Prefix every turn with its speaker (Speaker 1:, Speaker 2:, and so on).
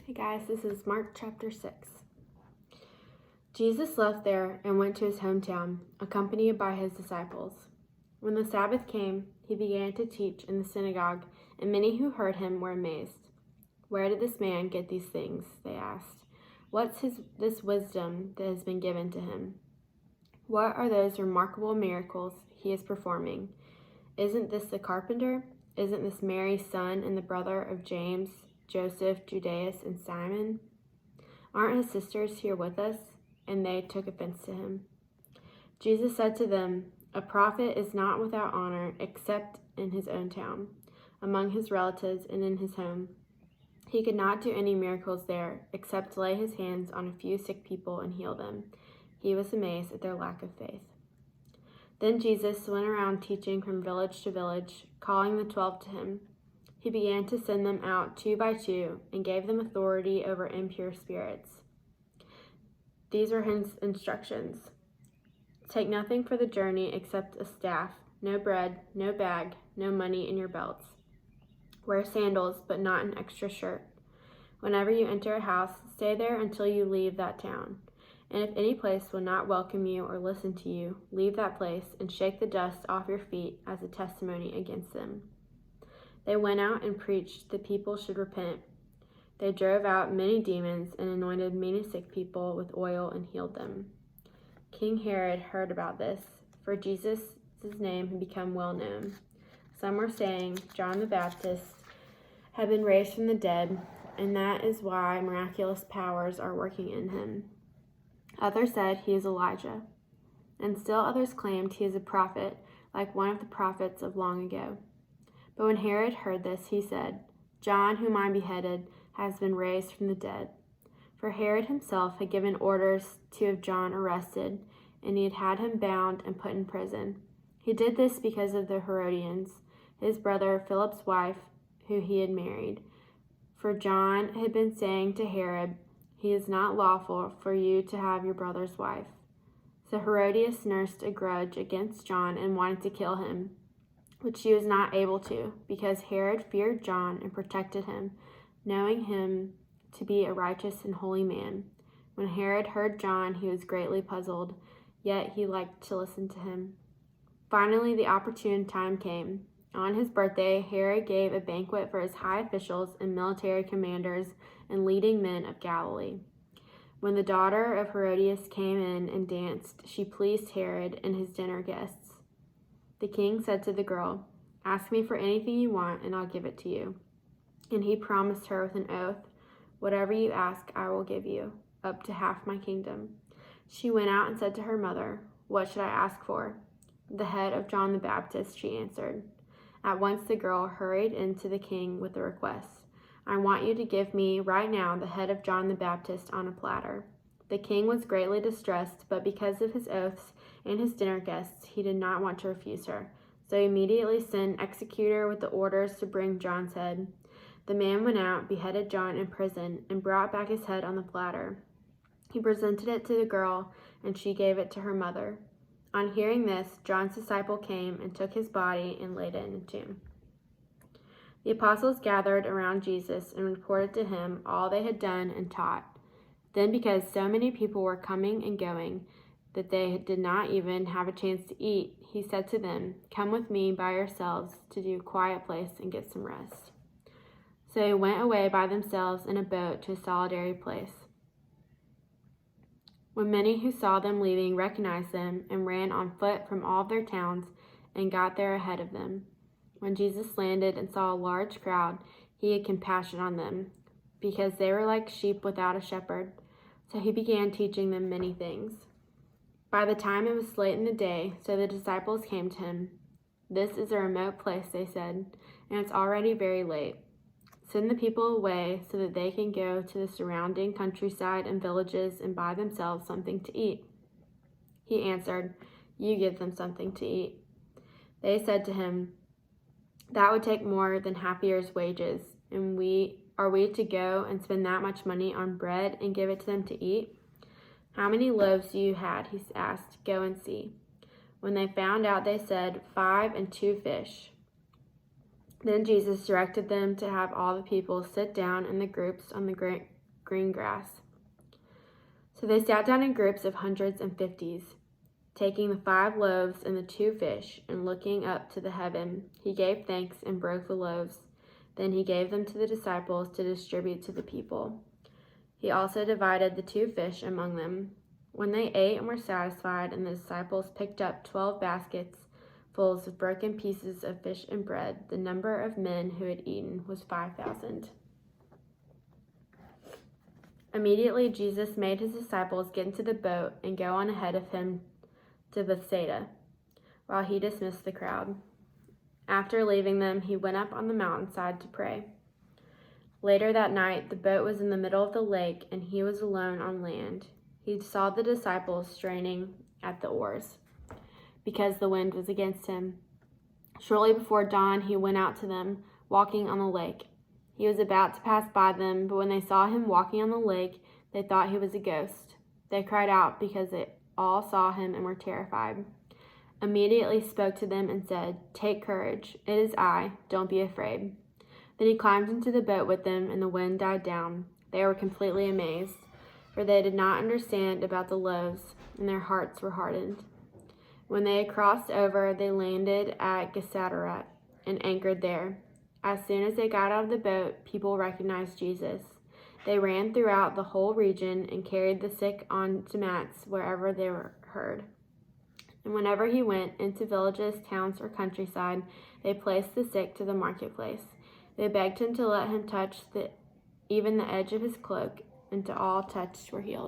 Speaker 1: Hey guys, this is Mark chapter 6. Jesus left there and went to his hometown, accompanied by his disciples. When the Sabbath came, he began to teach in the synagogue, and many who heard him were amazed. "Where did this man get these things?" they asked. "What's this wisdom that has been given to him? What are those remarkable miracles he is performing? Isn't this the carpenter? Isn't this Mary's son and the brother of James, Joseph, Judas, and Simon? Aren't his sisters here with us?" And they took offense to him. Jesus said to them, "A prophet is not without honor except in his own town, among his relatives, and in his home." He could not do any miracles there except to lay his hands on a few sick people and heal them. He was amazed at their lack of faith. Then Jesus went around teaching from village to village, calling the 12 to him. He began to send them out 2 by 2 and gave them authority over impure spirits. These were his instructions: "Take nothing for the journey except a staff, no bread, no bag, no money in your belts. Wear sandals, but not an extra shirt. Whenever you enter a house, stay there until you leave that town. And if any place will not welcome you or listen to you, leave that place and shake the dust off your feet as a testimony against them." They went out and preached the people should repent. They drove out many demons and anointed many sick people with oil and healed them. King Herod heard about this, for Jesus' name had become well known. Some were saying John the Baptist had been raised from the dead, and that is why miraculous powers are working in him. Others said he is Elijah, and still others claimed he is a prophet, like one of the prophets of long ago. But when Herod heard this, he said, "John, whom I beheaded, has been raised from the dead." For Herod himself had given orders to have John arrested, and he had had him bound and put in prison. He did this because of the Herodians, his brother Philip's wife, who he had married. For John had been saying to Herod, "It is not lawful for you to have your brother's wife." So Herodias nursed a grudge against John and wanted to kill him, but she was not able to, because Herod feared John and protected him, knowing him to be a righteous and holy man. When Herod heard John, he was greatly puzzled, yet he liked to listen to him. Finally, the opportune time came. On his birthday, Herod gave a banquet for his high officials and military commanders and leading men of Galilee. When the daughter of Herodias came in and danced, she pleased Herod and his dinner guests. The king said to the girl, "Ask me for anything you want, and I'll give it to you." And he promised her with an oath, "Whatever you ask, I will give you, up to half my kingdom." She went out and said to her mother, "What should I ask for?" "The head of John the Baptist," she answered. At once the girl hurried into the king with the request, "I want you to give me right now the head of John the Baptist on a platter." The king was greatly distressed, but because of his oaths and his dinner guests, he did not want to refuse her. So he immediately sent an executor with the orders to bring John's head. The man went out, beheaded John in prison, and brought back his head on the platter. He presented it to the girl, and she gave it to her mother. On hearing this, John's disciple came and took his body and laid it in a tomb. The apostles gathered around Jesus and reported to him all they had done and taught. Then, because so many people were coming and going that they did not even have a chance to eat, he said to them, "Come with me by yourselves to a quiet place and get some rest." So they went away by themselves in a boat to a solitary place. When many who saw them leaving recognized them and ran on foot from all their towns and got there ahead of them. When Jesus landed and saw a large crowd, he had compassion on them, because they were like sheep without a shepherd. So he began teaching them many things. By the time it was late in the day, so the disciples came to him. "This is a remote place," they said, "and it's already very late. Send the people away so that they can go to the surrounding countryside and villages and buy themselves something to eat." He answered, "You give them something to eat." They said to him, "That would take more than half a year's wages, and are we to go and spend that much money on bread and give it to them to eat?" "How many loaves you had?" he asked. "Go and see." When they found out, they said, 5 and 2 fish. Then Jesus directed them to have all the people sit down in the groups on the green grass. So they sat down in groups of hundreds and fifties. Taking the 5 loaves and the 2 fish, and looking up to the heaven, he gave thanks and broke the loaves. Then he gave them to the disciples to distribute to the people. He also divided the 2 fish among them. When they ate and were satisfied, and the disciples picked up 12 baskets full of broken pieces of fish and bread, the number of men who had eaten was 5,000. Immediately Jesus made his disciples get into the boat and go on ahead of him to Bethsaida, while he dismissed the crowd. After leaving them, he went up on the mountainside to pray. Later that night, the boat was in the middle of the lake, and he was alone on land. He saw the disciples straining at the oars, because the wind was against him. Shortly before dawn, he went out to them, walking on the lake. He was about to pass by them, but when they saw him walking on the lake, they thought he was a ghost. They cried out because they all saw him and were terrified. Immediately spoke to them and said, "Take courage, it is I, don't be afraid." Then he climbed into the boat with them, and the wind died down. They were completely amazed, for they did not understand about the loaves, and their hearts were hardened. When they had crossed over, they landed at Gennesaret and anchored there. As soon as they got out of the boat, people recognized Jesus. They ran throughout the whole region and carried the sick onto mats wherever they were heard. And whenever he went into villages, towns, or countryside, they placed the sick to the marketplace. They begged him to let him touch even the edge of his cloak, and all touched were healed.